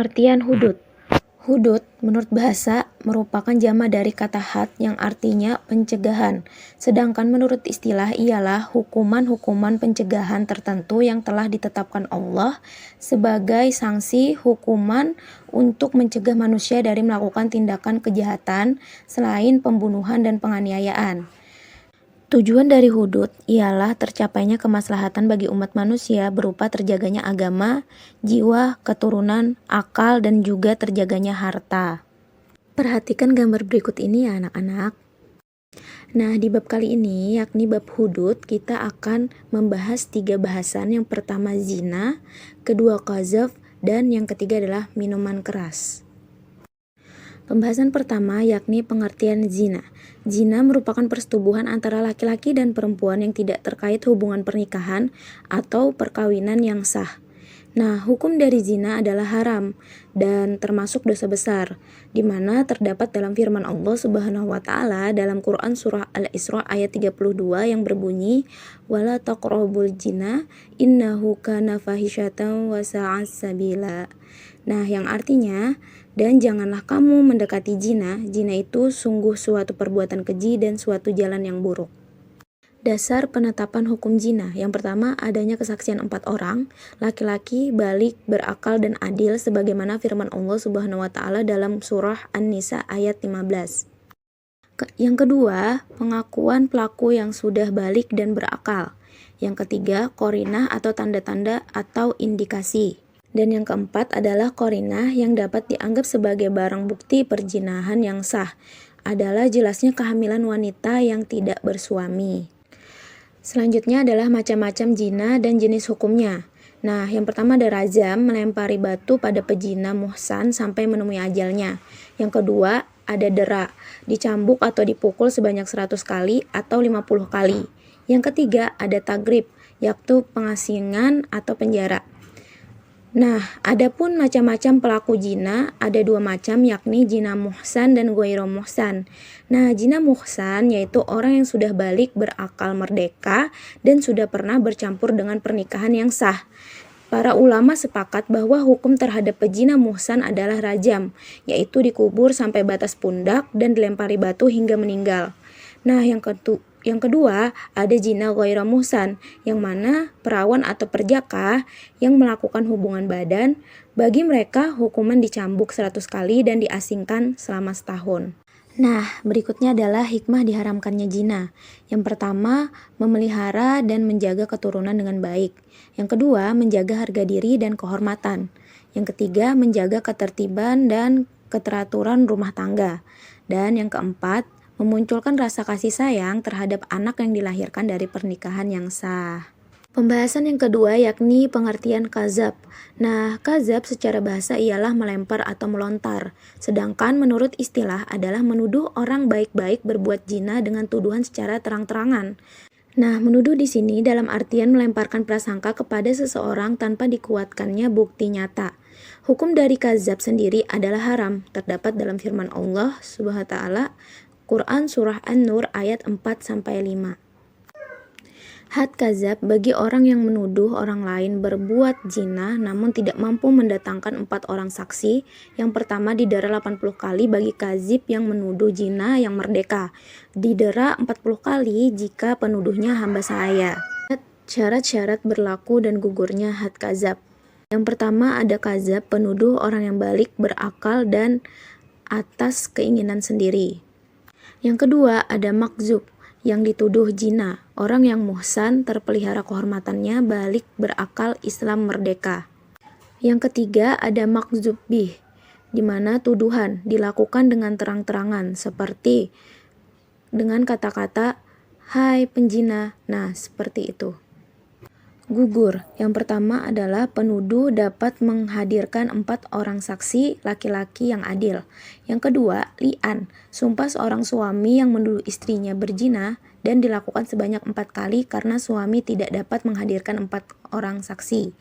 Pengertian hudud. Hudud, menurut bahasa, merupakan jama dari kata had yang artinya pencegahan. Sedangkan menurut istilah ialah hukuman-hukuman pencegahan tertentu yang telah ditetapkan Allah sebagai sanksi hukuman untuk mencegah manusia dari melakukan tindakan kejahatan selain pembunuhan dan penganiayaan. Tujuan dari hudud ialah tercapainya kemaslahatan bagi umat manusia berupa terjaganya agama, jiwa, keturunan, akal, dan juga terjaganya harta. Perhatikan gambar berikut ini ya anak-anak. Nah, di bab kali ini, yakni bab hudud, kita akan membahas 3 bahasan. Yang pertama zina, kedua qazaf, dan yang ketiga adalah minuman keras. Pembahasan pertama yakni pengertian zina. Zina merupakan persetubuhan antara laki-laki dan perempuan yang tidak terkait hubungan pernikahan atau perkawinan yang sah. Nah, hukum dari zina adalah haram dan termasuk dosa besar, di mana terdapat dalam firman Allah Subhanahu wa taala dalam Quran surah Al-Isra ayat 32 yang berbunyi wala taqrabul zina innahu kana fahisyatan wa sa'a sabila. Nah, yang artinya, dan janganlah kamu mendekati zina. Zina itu sungguh suatu perbuatan keji dan suatu jalan yang buruk. Dasar penetapan hukum zina. Yang pertama, adanya kesaksian 4 orang, laki-laki, balik, berakal, dan adil, sebagaimana firman Allah Subhanahu wa taala dalam surah An-Nisa ayat 15. Yang kedua, pengakuan pelaku yang sudah balik dan berakal. Yang ketiga, qarinah atau tanda-tanda atau indikasi. Dan yang keempat adalah qarinah yang dapat dianggap sebagai barang bukti perzinahan yang sah, adalah jelasnya kehamilan wanita yang tidak bersuami. Selanjutnya adalah macam-macam zina dan jenis hukumnya. Nah, yang pertama ada rajam, melempari batu pada pezina muhsan sampai menemui ajalnya. Yang kedua ada dera, dicambuk atau dipukul sebanyak 100 kali atau 50 kali. Yang ketiga ada tagrib, yaitu pengasingan atau penjara. Nah, adapun macam-macam pelaku zina ada 2 macam, yakni zina muhsan dan ghairu muhsan. Nah, zina muhsan yaitu orang yang sudah balik, berakal, merdeka, dan sudah pernah bercampur dengan pernikahan yang sah. Para ulama sepakat bahwa hukum terhadap pezina muhsan adalah rajam, yaitu dikubur sampai batas pundak dan dilempari batu hingga meninggal. Nah, yang kedua ada zina ghairu muhsan, yang mana perawan atau perjaka yang melakukan hubungan badan. Bagi mereka hukuman dicambuk 100 kali dan diasingkan selama setahun. Nah, berikutnya adalah hikmah diharamkannya zina. Yang pertama, memelihara dan menjaga keturunan dengan baik. Yang kedua, menjaga harga diri dan kehormatan. Yang ketiga, menjaga ketertiban dan keteraturan rumah tangga. Dan yang keempat, memunculkan rasa kasih sayang terhadap anak yang dilahirkan dari pernikahan yang sah. Pembahasan yang kedua yakni pengertian kazab. Nah, kazab secara bahasa ialah melempar atau melontar. Sedangkan menurut istilah adalah menuduh orang baik-baik berbuat zina dengan tuduhan secara terang-terangan. Nah, menuduh di sini dalam artian melemparkan prasangka kepada seseorang tanpa dikuatkannya bukti nyata. Hukum dari kazab sendiri adalah haram, terdapat dalam firman Allah Subhanahu wa taala Quran surah An-Nur ayat 4-5. Had kazab bagi orang yang menuduh orang lain berbuat zina namun tidak mampu mendatangkan 4 orang saksi. Yang pertama didera 80 kali bagi kazib yang menuduh zina yang merdeka. Didera 40 kali jika penuduhnya hamba sahaya. Syarat-syarat berlaku dan gugurnya had kazab. Yang pertama ada kazab penuduh orang yang balik, berakal, dan atas keinginan sendiri. Yang kedua ada makzub yang dituduh zina, orang yang muhsan terpelihara kehormatannya, balik, berakal, Islam, merdeka. Yang ketiga ada makzub bih, di mana tuduhan dilakukan dengan terang-terangan seperti dengan kata-kata hai penjina. Nah, seperti itu. Gugur, yang pertama adalah penuduh dapat menghadirkan 4 orang saksi laki-laki yang adil. Yang kedua, li'an, sumpah seorang suami yang menuduh istrinya berzina dan dilakukan sebanyak 4 kali karena suami tidak dapat menghadirkan 4 orang saksi.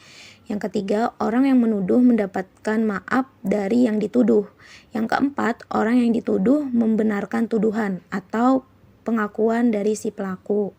Yang ketiga, orang yang menuduh mendapatkan maaf dari yang dituduh. Yang keempat, orang yang dituduh membenarkan tuduhan atau pengakuan dari si pelaku.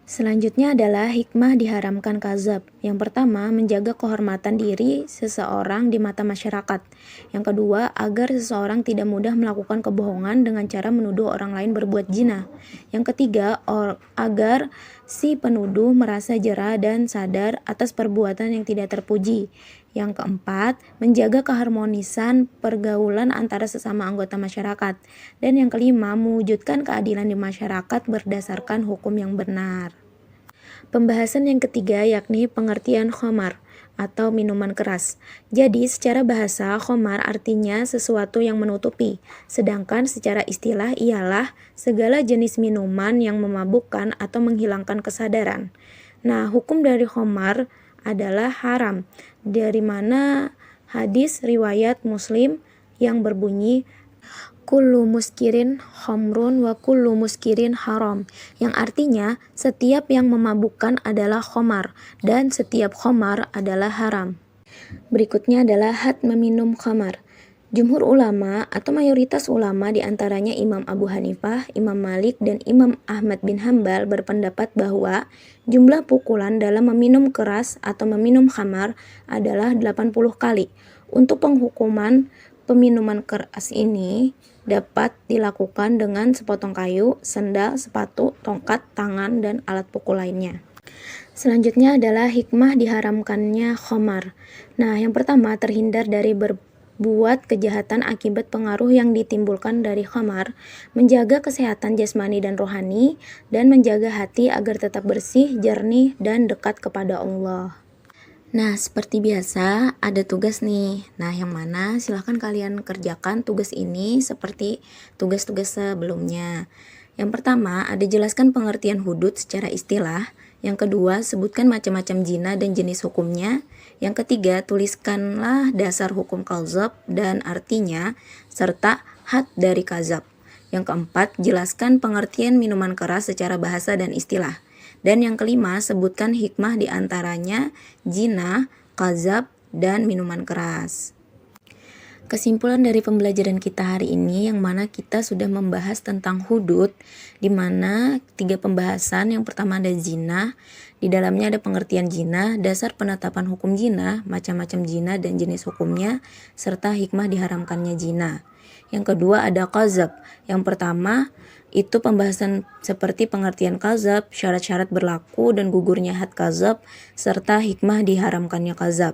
Selanjutnya adalah hikmah diharamkan kazab. Yang pertama, menjaga kehormatan diri seseorang di mata masyarakat. Yang kedua, agar seseorang tidak mudah melakukan kebohongan dengan cara menuduh orang lain berbuat zina. Yang ketiga, agar si penuduh merasa jera dan sadar atas perbuatan yang tidak terpuji. Yang keempat, menjaga keharmonisan pergaulan antara sesama anggota masyarakat. Dan yang kelima, mewujudkan keadilan di masyarakat berdasarkan hukum yang benar. Pembahasan yang ketiga yakni pengertian khamar atau minuman keras. Jadi secara bahasa khamar artinya sesuatu yang menutupi, sedangkan secara istilah ialah segala jenis minuman yang memabukkan atau menghilangkan kesadaran. Nah, hukum dari khamar adalah haram, dari mana hadis riwayat Muslim yang berbunyi kullu muskirin khamrun wa kullu muskirin haram, yang artinya setiap yang memabukkan adalah khamar dan setiap khamar adalah haram. Berikutnya adalah had meminum khamar. Jumhur ulama atau mayoritas ulama diantaranya Imam Abu Hanifah, Imam Malik, dan Imam Ahmad bin Hambal berpendapat bahwa jumlah pukulan dalam meminum keras atau meminum khamar adalah 80 kali. Untuk penghukuman peminuman keras ini dapat dilakukan dengan sepotong kayu, sendal, sepatu, tongkat, tangan, dan alat pukul lainnya. Selanjutnya adalah hikmah diharamkannya khamar. Nah, yang pertama terhindar dari berbuat kejahatan akibat pengaruh yang ditimbulkan dari khamar, menjaga kesehatan jasmani dan rohani, dan menjaga hati agar tetap bersih, jernih, dan dekat kepada Allah. Nah, seperti biasa ada tugas nih. Nah, yang mana silahkan kalian kerjakan tugas ini seperti tugas-tugas sebelumnya. Yang pertama, ada jelaskan pengertian hudud secara istilah. Yang kedua, sebutkan macam-macam zina dan jenis hukumnya. Yang ketiga, tuliskanlah dasar hukum kazab dan artinya, serta had dari kazab. Yang keempat, jelaskan pengertian minuman keras secara bahasa dan istilah. Dan yang kelima, sebutkan hikmah diantaranya zina, kazab, dan minuman keras. Kesimpulan dari pembelajaran kita hari ini yang mana kita sudah membahas tentang hudud, di mana 3 pembahasan. Yang pertama ada zina, di dalamnya ada pengertian zina, dasar penetapan hukum zina, macam-macam zina dan jenis hukumnya, serta hikmah diharamkannya zina. Yang kedua ada kazab. Yang pertama itu pembahasan seperti pengertian kazab, syarat-syarat berlaku dan gugurnya had kazab, serta hikmah diharamkannya kazab.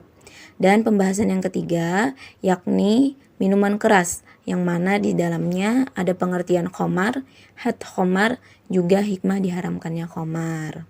Dan pembahasan yang ketiga yakni minuman keras, yang mana di dalamnya ada pengertian khamar, had khamar, juga hikmah diharamkannya khamar.